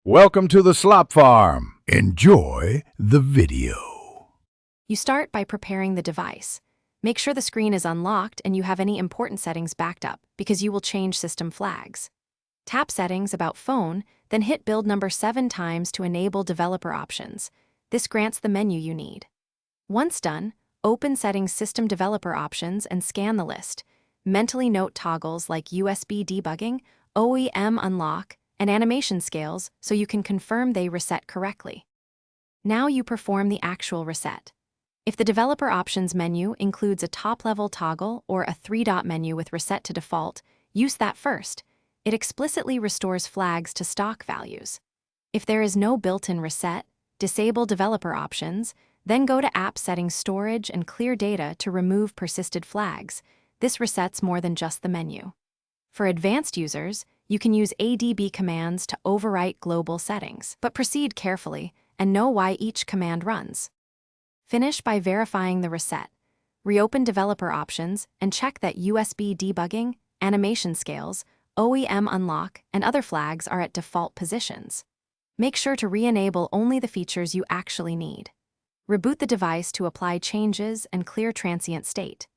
Welcome to the Slop Farm. Enjoy the video. You start by preparing the device. Make sure the screen is unlocked and you have any important settings backed up because you will change system flags. Tap Settings about Phone, then hit build number 7 times to enable developer options. This grants the menu you need. Once done, open Settings System Developer Options and scan the list. Mentally note toggles like USB debugging, OEM unlock, and animation scales so you can confirm they reset correctly. Now you perform the actual reset. If the developer options menu includes a top-level toggle or a 3-dot menu with reset to default, use that first. It explicitly restores flags to stock values. If there is no built-in reset, disable developer options, then go to App Settings Storage and clear data to remove persisted flags. This resets more than just the menu. For advanced users, you can use ADB commands to overwrite global settings, but proceed carefully and know why each command runs. Finish by verifying the reset. Reopen developer options and check that USB debugging, animation scales, OEM unlock, and other flags are at default positions. Make sure to re-enable only the features you actually need. Reboot the device to apply changes and clear transient state.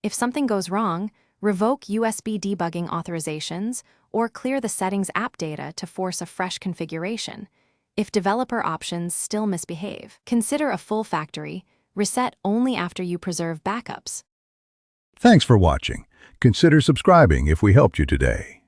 If something goes wrong, revoke USB debugging authorizations or clear the settings app data to force a fresh configuration. If developer options still misbehave, consider a full factory reset only after you preserve backups. Thanks for watching. Consider subscribing if we helped you today.